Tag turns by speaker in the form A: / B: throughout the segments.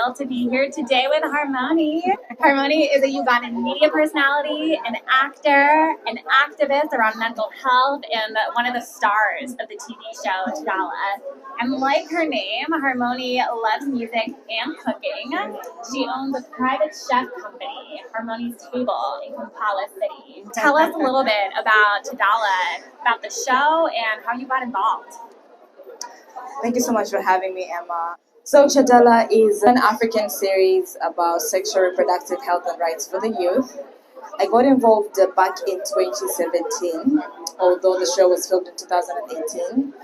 A: thrilled to be here today with Harmony. Harmony is a Ugandan media personality, an actor, an activist around mental health, and one of the stars of the TV show Kyaddala. And like her name, Harmony loves music and cooking. She owns a private chef company, Harmony's Table, in Kampala City. Tell us a little bit about Kyaddala, about the show, and how you got involved.
B: Thank you so much for having me, Emma. So, Kyaddala is an African series about sexual reproductive health and rights for the youth. I got involved back in 2017, although the show was filmed in 2018.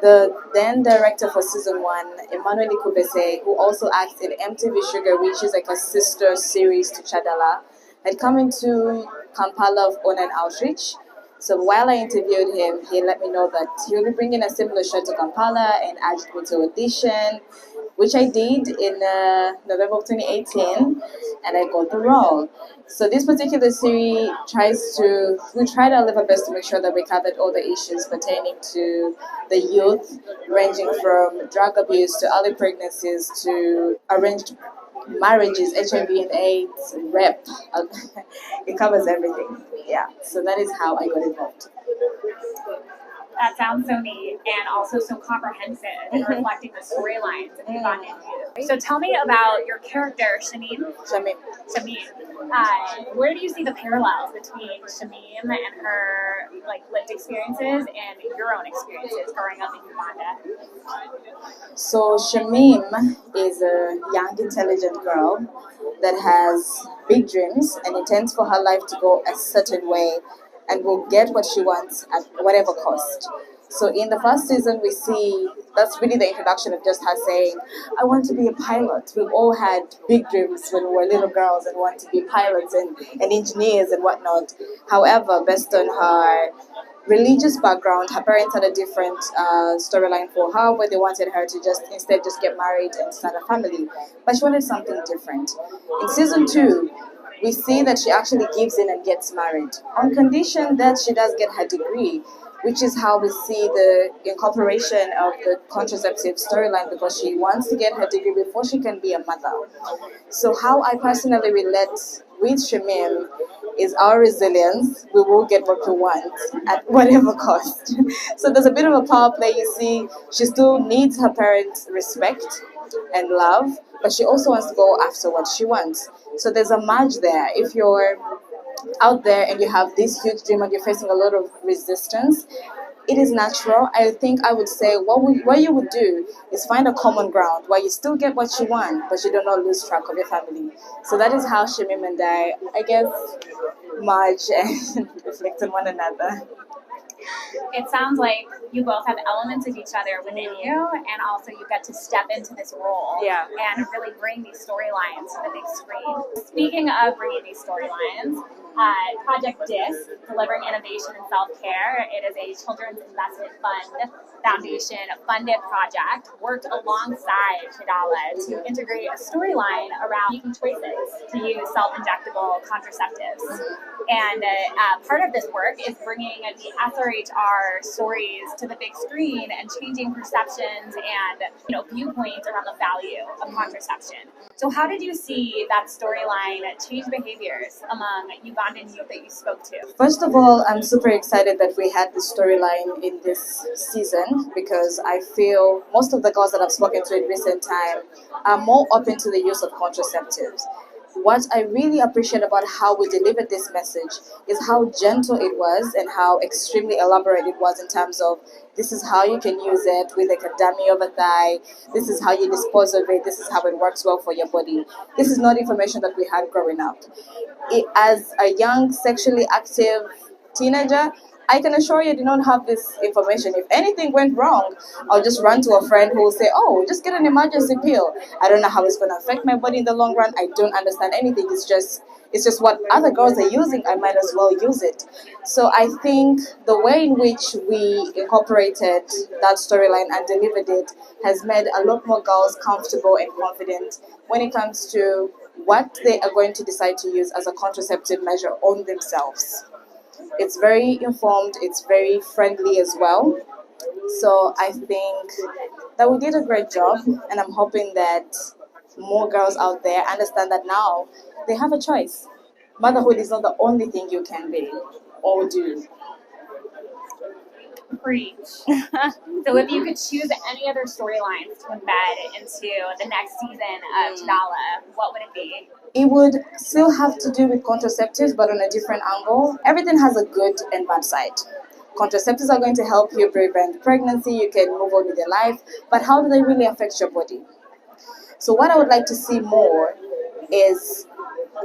B: The then director for season 1, Emma Beck, who also acts in MTV Sugar, which is like a sister series to Kyaddala, had come into Kampala on an outreach. So while I interviewed him, he let me know that he will be bringing a similar show to Kampala and asked me to audition, which I did in November of 2018, and I got the role. So this particular series we tried our level best to make sure that we covered all the issues pertaining to the youth, ranging from drug abuse to early pregnancies to arranged marriages, HIV and AIDS, rep. It covers everything. Yeah, so that is how I got involved.
A: That sounds so neat and also so comprehensive in reflecting the storylines of Ugandan youth. So tell me about your character, Shamim. Where do you see the parallels between Shamim and her lived experiences and your own experiences growing up in Uganda?
B: So Shamim is a young, intelligent girl that has big dreams and intends for her life to go a certain way and will get what she wants at whatever cost. So in the first season, we see that's really the introduction of just her saying, I want to be a pilot. We've all had big dreams when we were little girls and want to be pilots and engineers and whatnot. However, based on her religious background, her parents had a different storyline for her where they wanted her to instead get married and start a family. But she wanted something different. In season 2, we see that she actually gives in and gets married on condition that she does get her degree, which is how we see the incorporation of the contraceptive storyline, because she wants to get her degree before she can be a mother. So how I personally relate with Shamim is our resilience. We will get what we want at whatever cost. So there's a bit of a power play. You see, she still needs her parents' respect and love, but she also wants to go after what she wants. So there's a merge there. If you're out there and you have this huge dream and you're facing a lot of resistance, it is natural. I think I would say what you would do is find a common ground where you still get what you want, but you do not lose track of your family. So that is how Shamim and I guess, merge and reflect on one another.
A: It sounds like you both have elements of each other within you, and also you get to step into this role and really bring these storylines to the big screen. Speaking of bringing these storylines, Project DISC, Delivering Innovation in Self-Care, it is a children's investment fund foundation funded project, worked alongside Kyaddala to integrate a storyline around making choices to use self-injectable contraceptives. And part of this work is bringing the SRHR stories to the big screen and changing perceptions and viewpoints around the value of contraception. So how did you see that storyline change behaviors among Ugandan youth that you spoke to?
B: First of all, I'm super excited that we had this storyline in this season, because I feel most of the girls that I've spoken to in recent time are more open to the use of contraceptives. What I really appreciate about how we delivered this message is how gentle it was and how extremely elaborate it was in terms of this is how you can use it with like a dummy of a thigh, this is how you dispose of it, this is how it works well for your body. This is not information that we had growing up. As a young sexually active teenager, I can assure you I did not have this information. If anything went wrong, I'll just run to a friend who will say, oh, just get an emergency pill. I don't know how it's going to affect my body in the long run. I don't understand anything. It's just what other girls are using. I might as well use it. So I think the way in which we incorporated that storyline and delivered it has made a lot more girls comfortable and confident when it comes to what they are going to decide to use as a contraceptive measure on themselves. It's very informed, it's very friendly as well. So I think that we did a great job, and I'm hoping that more girls out there understand that now they have a choice. Motherhood is not the only thing you can be or do.
A: Preach. So if you could choose any other storylines to embed into the next season of Kyaddala, what would it be?
B: It would still have to do with contraceptives, but on a different angle. Everything has a good and bad side. Contraceptives are going to help you prevent pregnancy, you can move on with your life, but how do they really affect your body? So what I would like to see more is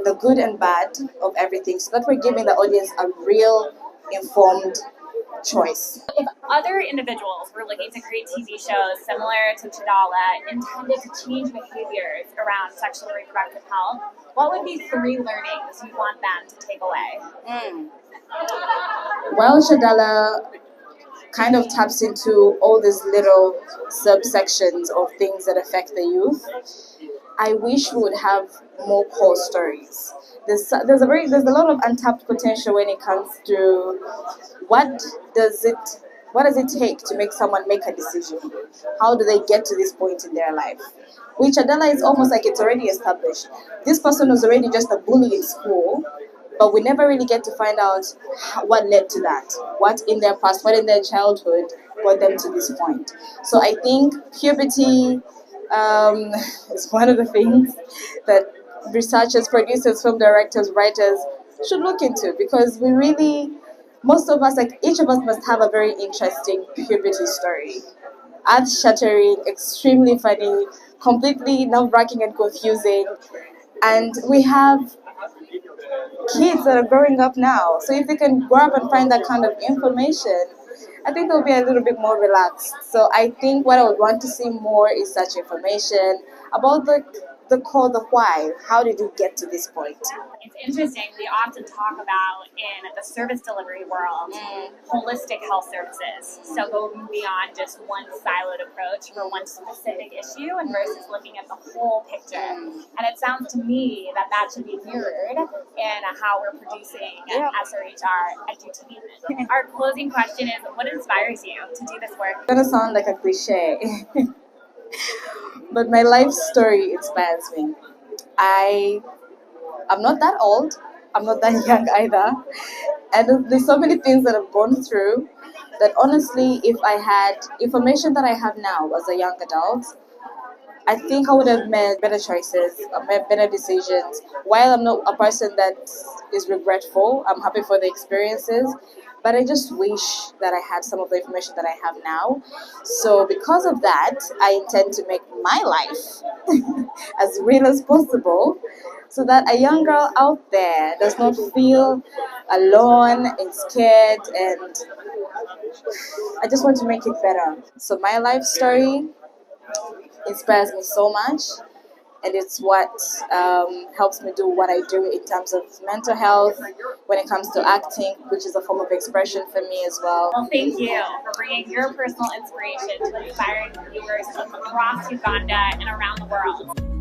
B: the good and bad of everything, so that we're giving the audience a real informed choice.
A: If other individuals were looking to create TV shows similar to Kyaddala intended to change behaviors around sexual and reproductive health, what would be 3 learnings you want them to take away?
B: Well, Kyaddala kind of taps into all these little subsections of things that affect the youth. I wish we would have more core stories. There's a lot of untapped potential when it comes to what does it take to make someone make a decision? How do they get to this point in their life? With Kyaddala, it's almost like it's already established. This person was already just a bully in school, but we never really get to find out what led to that. What in their past, what in their childhood brought them to this point. So I think puberty is one of the things that researchers, producers, film directors, writers should look into, because we really, most of us, like each of us must have a very interesting puberty story. Earth-shattering, extremely funny, completely nerve-wracking and confusing. And we have kids that are growing up now. So if they can grow up and find that kind of information, I think they'll be a little bit more relaxed. So I think what I would want to see more is such information about the core, the why. How did you get to this point?
A: It's interesting. We often talk about in the service delivery world, holistic health services. So going beyond just one siloed approach for one specific issue and versus looking at the whole picture. And it sounds to me that that should be mirrored in how we're producing SRHR edutainment. Our closing question is, what inspires you to do this work?
B: It's gonna sound like a cliche, but my life story inspires me. I'm not that old. I'm not that young either. And there's so many things that I've gone through that honestly, if I had information that I have now as a young adult, I think I would have made better choices, made better decisions. While I'm not a person that is regretful, I'm happy for the experiences, but I just wish that I had some of the information that I have now. So because of that, I intend to make my life as real as possible, so that a young girl out there does not feel alone and scared, and I just want to make it better. So my life story inspires me so much, and it's what helps me do what I do in terms of mental health, when it comes to acting, which is a form of expression for me as well.
A: Well, thank you for bringing your personal inspiration to inspiring viewers across Uganda and around the world.